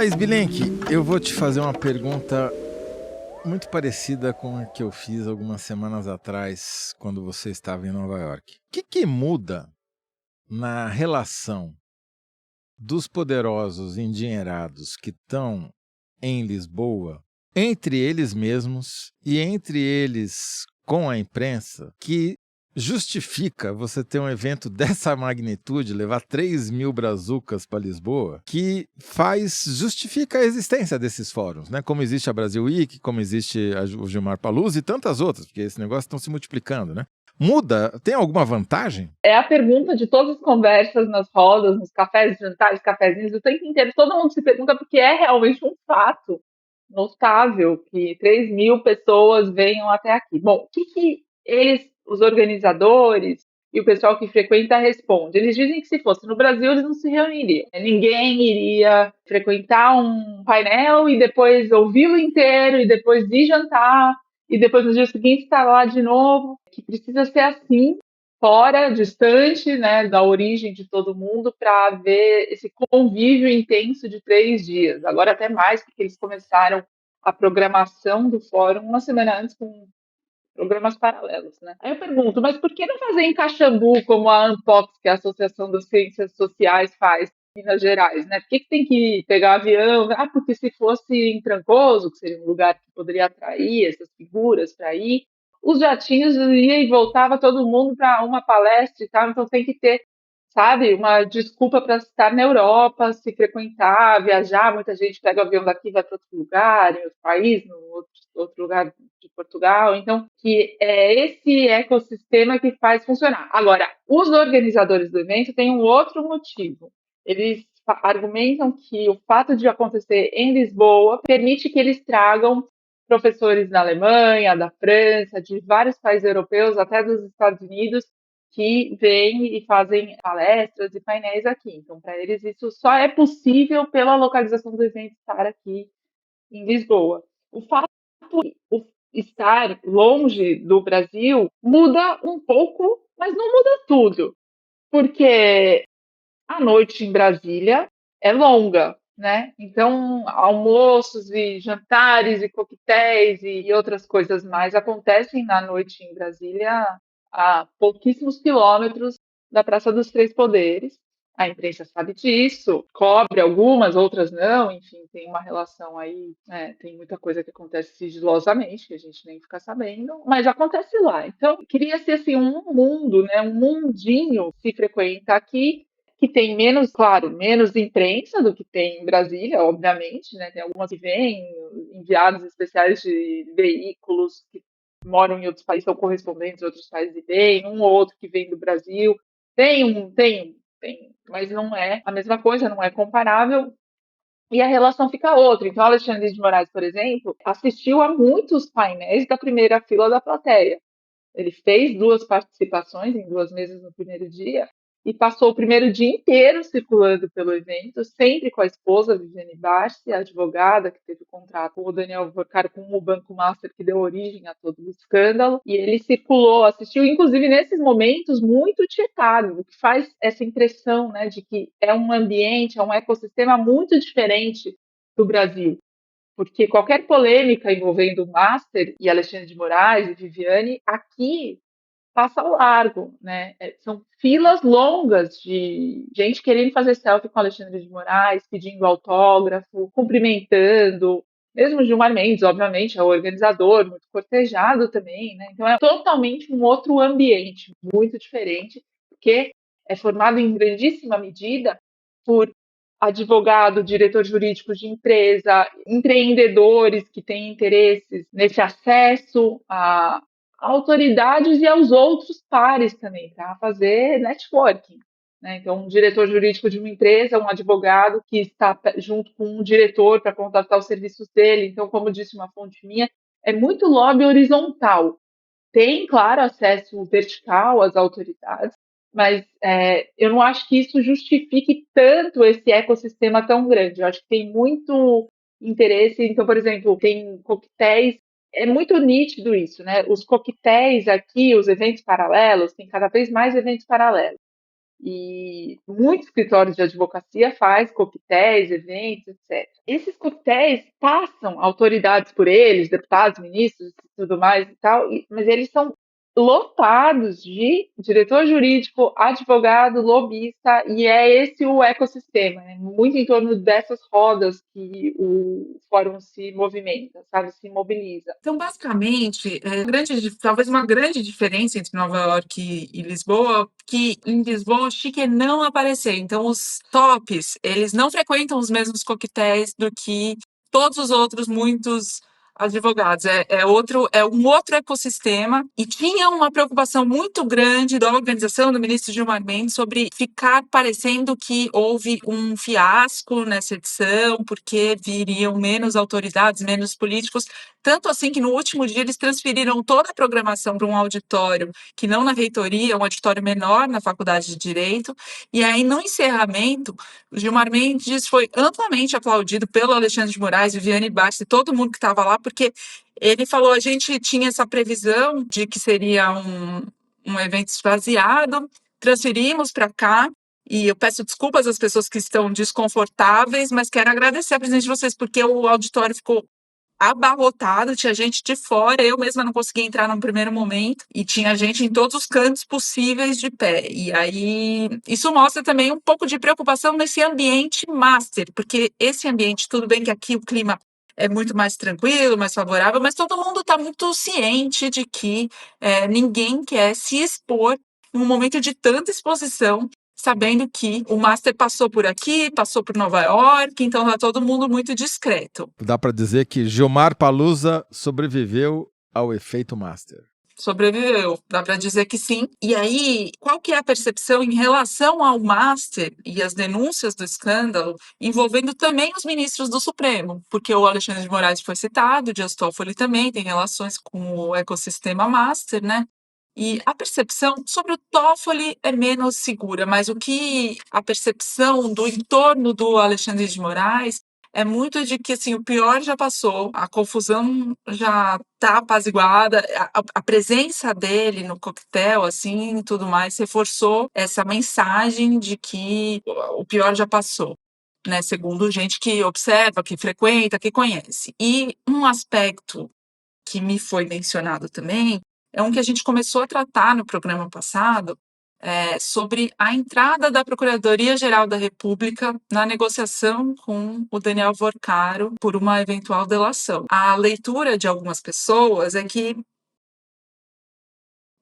Thaís Bilenque, eu vou te fazer uma pergunta muito parecida com a que eu fiz algumas semanas atrás, quando você estava em Nova York. O que muda na relação dos poderosos endinheirados que estão em Lisboa, entre eles mesmos e entre eles com a imprensa, que justifica você ter um evento dessa magnitude, levar 3.000 brazucas para Lisboa, que justifica a existência desses fóruns, né? Como existe a Brasil Week, como existe o Gilmar Paluzzi e tantas outras, porque esse negócio estão se multiplicando, né? Muda? Tem alguma vantagem? É a pergunta de todas as conversas nas rodas, nos cafés, jantares, cafezinhos, o tempo inteiro. Todo mundo se pergunta porque é realmente um fato notável que 3.000 pessoas venham até aqui. Bom, o que eles, os organizadores e o pessoal que frequenta responde? Eles dizem que se fosse no Brasil eles não se reuniriam. Ninguém iria frequentar um painel e depois ouvi-lo inteiro e depois ir jantar e depois no dia seguinte estar lá de novo. Que precisa ser assim, fora, distante, né, da origem de todo mundo, para ver esse convívio intenso de 3 dias. Agora até mais, porque eles começaram a programação do fórum uma semana antes com programas paralelos, né? Aí eu pergunto, mas por que não fazer em Caxambu, como a ANPOX, que é a Associação das Ciências Sociais, faz em Minas Gerais, né? Por que tem que pegar avião? Ah, porque se fosse em Trancoso, que seria um lugar que poderia atrair essas figuras para ir, os jatinhos ia e voltava todo mundo para uma palestra e tal, então tem que ter, sabe, uma desculpa para estar na Europa, se frequentar, viajar. Muita gente pega o avião daqui e vai para outro lugar, em outro país, no outro lugar de Portugal. Então, que é esse ecossistema que faz funcionar. Agora, os organizadores do evento têm um outro motivo. Eles argumentam que o fato de acontecer em Lisboa permite que eles tragam professores da Alemanha, da França, de vários países europeus, até dos Estados Unidos, que vêm e fazem palestras e painéis aqui. Então, para eles, isso só é possível pela localização do evento estar aqui em Lisboa. O fato de estar longe do Brasil muda um pouco, mas não muda tudo, porque a noite em Brasília é longa, né? Então, almoços e jantares e coquetéis e outras coisas mais acontecem na noite em Brasília a pouquíssimos quilômetros da Praça dos Três Poderes. A imprensa sabe disso, cobre algumas, outras não, enfim, tem uma relação aí, né? Tem muita coisa que acontece sigilosamente, que a gente nem fica sabendo, mas acontece lá. Então, cria-se assim um mundo, né? Um mundinho se frequenta aqui, que tem menos, claro, menos imprensa do que tem em Brasília, obviamente, né? Tem algumas que vêm, enviados especiais de veículos que moram em outros países, são correspondentes em outros países e vêm, um ou outro que vem do Brasil. Tem, mas não é a mesma coisa, não é comparável. E a relação fica outra. Então, Alexandre de Moraes, por exemplo, assistiu a muitos painéis da primeira fila da plateia. Ele fez 2 participações em 2 mesas no primeiro dia e passou o primeiro dia inteiro circulando pelo evento, sempre com a esposa, Viviane Barsi, a advogada que teve o contrato com o Daniel Vorcaro, com o Banco Master, que deu origem a todo o escândalo. E ele circulou, assistiu, inclusive nesses momentos, muito tietado, o que faz essa impressão, né, de que é um ambiente, é um ecossistema muito diferente do Brasil, porque qualquer polêmica envolvendo o Master e Alexandre de Moraes e Viviane, aqui passa ao largo, né? São filas longas de gente querendo fazer selfie com Alexandre de Moraes, pedindo autógrafo, cumprimentando. Mesmo Gilmar Mendes, obviamente, é o organizador, muito cortejado também, né? Então é totalmente um outro ambiente, muito diferente, porque é formado em grandíssima medida por advogado, diretor jurídico de empresa, empreendedores que têm interesses nesse acesso a autoridades e aos outros pares também, para fazer networking, né? Então, um diretor jurídico de uma empresa, um advogado que está junto com um diretor para contratar os serviços dele. Então, como disse uma fonte minha, é muito lobby horizontal. Tem, claro, acesso vertical às autoridades, mas eu não acho que isso justifique tanto esse ecossistema tão grande. Eu acho que tem muito interesse. Então, por exemplo, tem coquetéis, é muito nítido isso, né? Os coquetéis aqui, os eventos paralelos, tem cada vez mais eventos paralelos. E muitos escritórios de advocacia faz coquetéis, eventos, etc. Esses coquetéis passam autoridades por eles, deputados, ministros e tudo mais e tal, mas eles são lotados de diretor jurídico, advogado, lobista, e é esse o ecossistema, é muito em torno dessas rodas que o fórum se movimenta, sabe, se mobiliza. Então, basicamente, talvez uma grande diferença entre Nova York e Lisboa, que em Lisboa o chique é não aparecer. Então, os tops, eles não frequentam os mesmos coquetéis do que todos os outros, muitos advogados. É um outro ecossistema, e tinha uma preocupação muito grande da organização do ministro Gilmar Mendes sobre ficar parecendo que houve um fiasco nessa edição, porque viriam menos autoridades, menos políticos. Tanto assim que no último dia eles transferiram toda a programação para um auditório, que não na reitoria, um auditório menor na Faculdade de Direito. E aí, no encerramento, o Gilmar Mendes foi amplamente aplaudido pelo Alexandre de Moraes, Viviane Bastos e todo mundo que estava lá, porque ele falou: a gente tinha essa previsão de que seria um evento esvaziado, transferimos para cá. E eu peço desculpas às pessoas que estão desconfortáveis, mas quero agradecer a presença de vocês, porque o auditório ficou abarrotado, tinha gente de fora, eu mesma não conseguia entrar no primeiro momento, e tinha gente em todos os cantos possíveis de pé. E aí, isso mostra também um pouco de preocupação nesse ambiente master, porque esse ambiente, tudo bem que aqui o clima é muito mais tranquilo, mais favorável, mas todo mundo está muito ciente de que ninguém quer se expor num momento de tanta exposição, sabendo que o Master passou por aqui, passou por Nova York, então tá todo mundo muito discreto. Dá para dizer que Gilmar Palusa sobreviveu ao efeito Master. Sobreviveu, dá para dizer que sim. E aí, qual que é a percepção em relação ao Master e as denúncias do escândalo, envolvendo também os ministros do Supremo? Porque o Alexandre de Moraes foi citado, o Dias Toffoli também tem relações com o ecossistema Master, né? E a percepção sobre o Toffoli é menos segura, mas a percepção do entorno do Alexandre de Moraes é muito de que assim, o pior já passou, a confusão já está apaziguada, a presença dele no coquetel, assim, e tudo mais, reforçou essa mensagem de que o pior já passou, né? Segundo gente que observa, que frequenta, que conhece. E um aspecto que me foi mencionado também é um que a gente começou a tratar no programa passado, sobre a entrada da Procuradoria-Geral da República na negociação com o Daniel Vorcaro por uma eventual delação. A leitura de algumas pessoas é que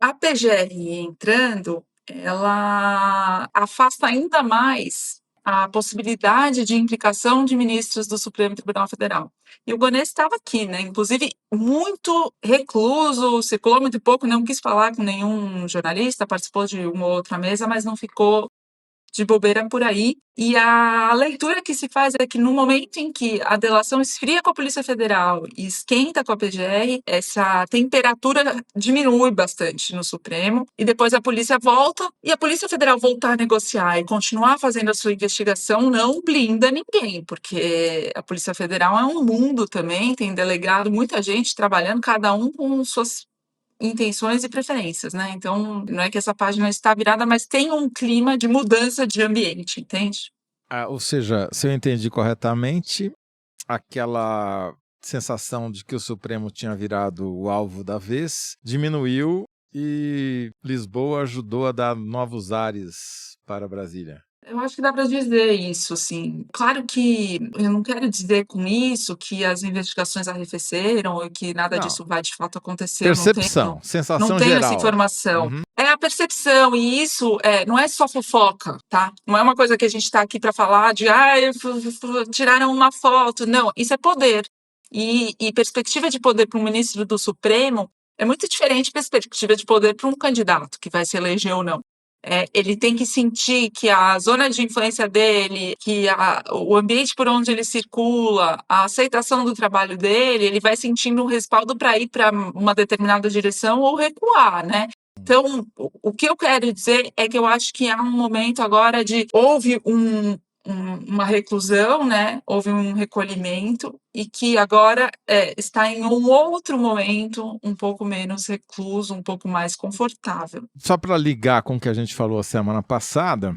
a PGR entrando, ela afasta ainda mais a possibilidade de implicação de ministros do Supremo Tribunal Federal. E o Gonês estava aqui, né? Inclusive, muito recluso, circulou muito pouco, não quis falar com nenhum jornalista, participou de uma ou outra mesa, mas não ficou de bobeira por aí. E a leitura que se faz é que no momento em que a delação esfria com a Polícia Federal e esquenta com a PGR, essa temperatura diminui bastante no Supremo, e depois a polícia volta, e a Polícia Federal voltar a negociar e continuar fazendo a sua investigação não blinda ninguém, porque a Polícia Federal é um mundo também, tem delegado, muita gente trabalhando, cada um com suas intenções e preferências, né? Então, não é que essa página está virada, mas tem um clima de mudança de ambiente, entende? Ou seja, se eu entendi corretamente, aquela sensação de que o Supremo tinha virado o alvo da vez diminuiu e Lisboa ajudou a dar novos ares para Brasília. Eu acho que dá para dizer isso, sim. Claro que eu não quero dizer com isso que as investigações arrefeceram ou que nada disso vai de fato acontecer. Percepção, sensação não tenho geral. essa informação. É a percepção, e isso não é só fofoca, tá? Não é uma coisa que a gente está aqui para falar de tiraram uma foto. Não, isso é poder. E perspectiva de poder para um ministro do Supremo é muito diferente de perspectiva de poder para um candidato que vai se eleger ou não. Ele tem que sentir que a zona de influência dele, que o ambiente por onde ele circula, a aceitação do trabalho dele, ele vai sentindo um respaldo para ir para uma determinada direção ou recuar, né? Então, o que eu quero dizer é que eu acho que há um momento agora houve uma reclusão, né? Houve um recolhimento e que agora está em um outro momento, um pouco menos recluso, um pouco mais confortável. Só para ligar com o que a gente falou a semana passada,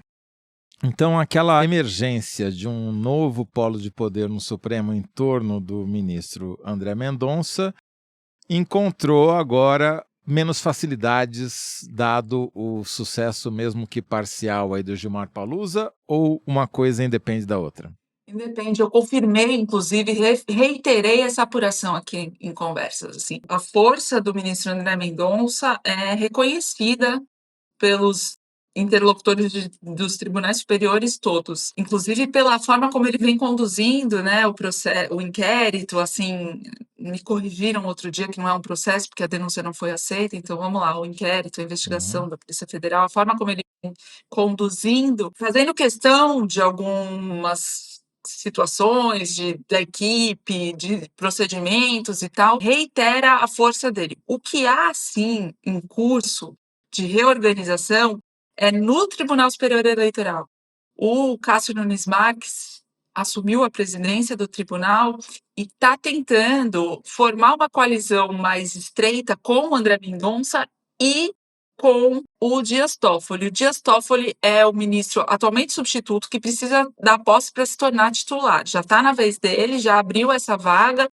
então aquela emergência de um novo polo de poder no Supremo em torno do ministro André Mendonça encontrou agora menos facilidades, dado o sucesso, mesmo que parcial, aí do Gilmar Palusa, ou uma coisa independe da outra? Independe, eu confirmei, inclusive, reiterei essa apuração aqui em conversas. Assim. A força do ministro André Mendonça é reconhecida pelos interlocutores dos tribunais superiores todos, inclusive pela forma como ele vem conduzindo, né, o inquérito, assim, me corrigiram outro dia que não é um processo porque a denúncia não foi aceita, então vamos lá, o inquérito, a investigação da Polícia Federal, a forma como ele vem conduzindo, fazendo questão de algumas situações da equipe, de procedimentos e tal, reitera a força dele. O que há, sim, em curso de reorganização é no Tribunal Superior Eleitoral. O Cássio Nunes Marques assumiu a presidência do tribunal e está tentando formar uma coalizão mais estreita com o André Mendonça e com o Dias Toffoli. O Dias Toffoli é o ministro atualmente substituto que precisa dar posse para se tornar titular. Já está na vez dele, já abriu essa vaga,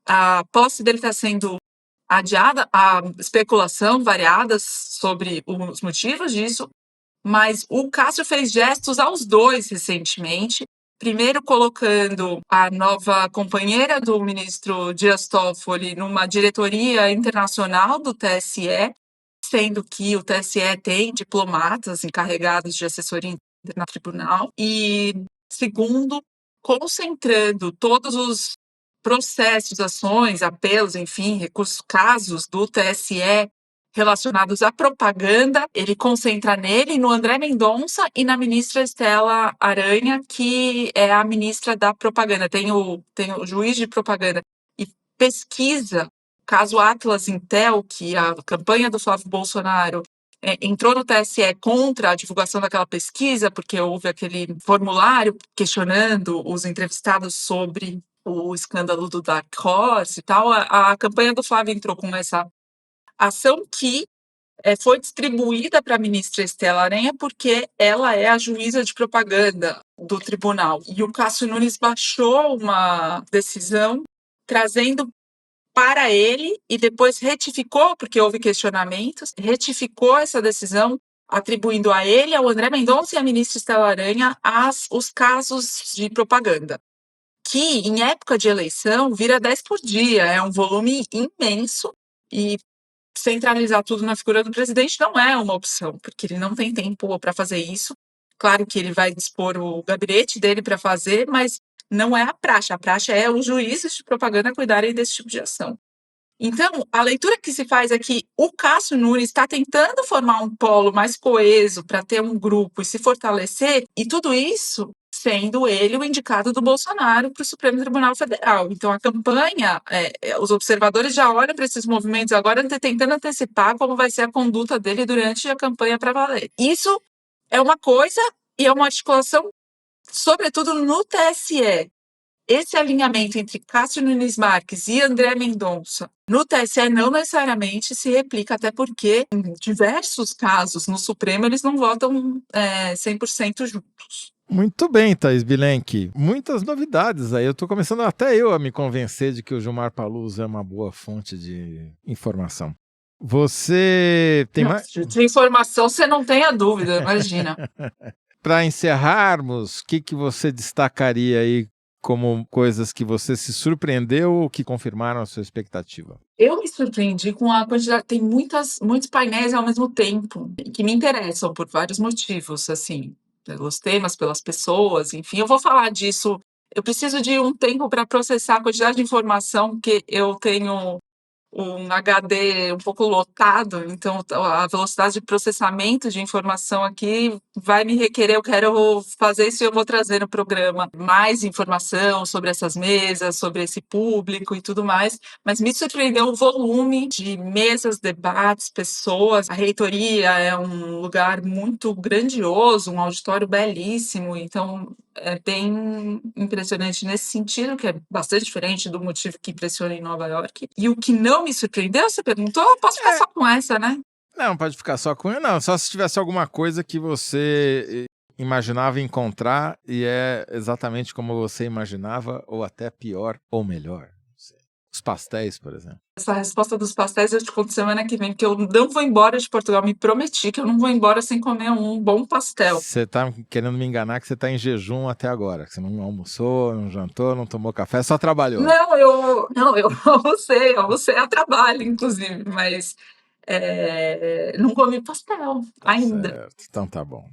a posse dele está sendo adiada, há especulação variadas sobre os motivos disso, mas o Cássio fez gestos aos dois recentemente, primeiro colocando a nova companheira do ministro Dias Toffoli numa diretoria internacional do TSE, sendo que o TSE tem diplomatas encarregados de assessoria interna no tribunal, e segundo, concentrando todos os processos, ações, apelos, enfim, recursos, casos do TSE relacionados à propaganda, ele concentra nele, no André Mendonça e na ministra Estela Aranha, que é a ministra da propaganda, tem o juiz de propaganda, e pesquisa o caso Atlas Intel, que a campanha do Flávio Bolsonaro entrou no TSE contra a divulgação daquela pesquisa, porque houve aquele formulário questionando os entrevistados sobre o escândalo do Dark Horse e tal. A campanha do Flávio entrou com essa ação que foi distribuída para a ministra Estela Aranha porque ela é a juíza de propaganda do tribunal. E o Cássio Nunes baixou uma decisão trazendo para ele e depois retificou, porque houve questionamentos, retificou essa decisão, atribuindo a ele, ao André Mendonça e à ministra Estela Aranha os casos de propaganda, que em época de eleição vira 10 por dia, é um volume imenso, e centralizar tudo na figura do presidente não é uma opção, porque ele não tem tempo para fazer isso. Claro que ele vai dispor o gabinete dele para fazer, mas não é a praxe. A praxe é os juízes de propaganda cuidarem desse tipo de ação. Então, a leitura que se faz é que o Cássio Nunes está tentando formar um polo mais coeso para ter um grupo e se fortalecer, e tudo isso sendo ele o indicado do Bolsonaro para o Supremo Tribunal Federal. Então, a campanha, os observadores já olham para esses movimentos agora tentando antecipar como vai ser a conduta dele durante a campanha para valer. Isso é uma coisa e é uma articulação, sobretudo no TSE. Esse alinhamento entre Cássio Nunes Marques e André Mendonça no TSE não necessariamente se replica, até porque em diversos casos no Supremo eles não votam 100% juntos. Muito bem, Thaís Bilenque. Muitas novidades aí. Eu estou começando até eu a me convencer de que o Gilmar Palusa é uma boa fonte de informação. Você tem mais? De informação você não tem a dúvida, imagina. Para encerrarmos, o que você destacaria aí como coisas que você se surpreendeu ou que confirmaram a sua expectativa? Eu me surpreendi com a quantidade, tem muitos painéis ao mesmo tempo, que me interessam por vários motivos, assim, pelos temas, pelas pessoas, enfim, eu vou falar disso. Eu preciso de um tempo para processar a quantidade de informação, porque eu tenho um HD um pouco lotado, então a velocidade de processamento de informação aqui vai me requerer, eu quero fazer isso e eu vou trazer no programa mais informação sobre essas mesas, sobre esse público e tudo mais, mas me surpreendeu o volume de mesas, debates, pessoas. A reitoria é um lugar muito grandioso, um auditório belíssimo, então é bem impressionante nesse sentido, que é bastante diferente do motivo que impressiona em Nova York. E o que não me surpreendeu, você perguntou, eu posso ficar só com essa, né? Não, pode ficar só com... Não, só se tivesse alguma coisa que você imaginava encontrar e é exatamente como você imaginava, ou até pior ou melhor. Não sei. Os pastéis, por exemplo. Essa resposta dos pastéis eu te conto semana que vem, porque eu não vou embora de Portugal. Me prometi que eu não vou embora sem comer um bom pastel. Você tá querendo me enganar que você tá em jejum até agora. Que você não almoçou, não jantou, não tomou café, só trabalhou. Não, eu almocei a trabalho, inclusive, mas não comi pastel Tá ainda. certo. Então tá bom.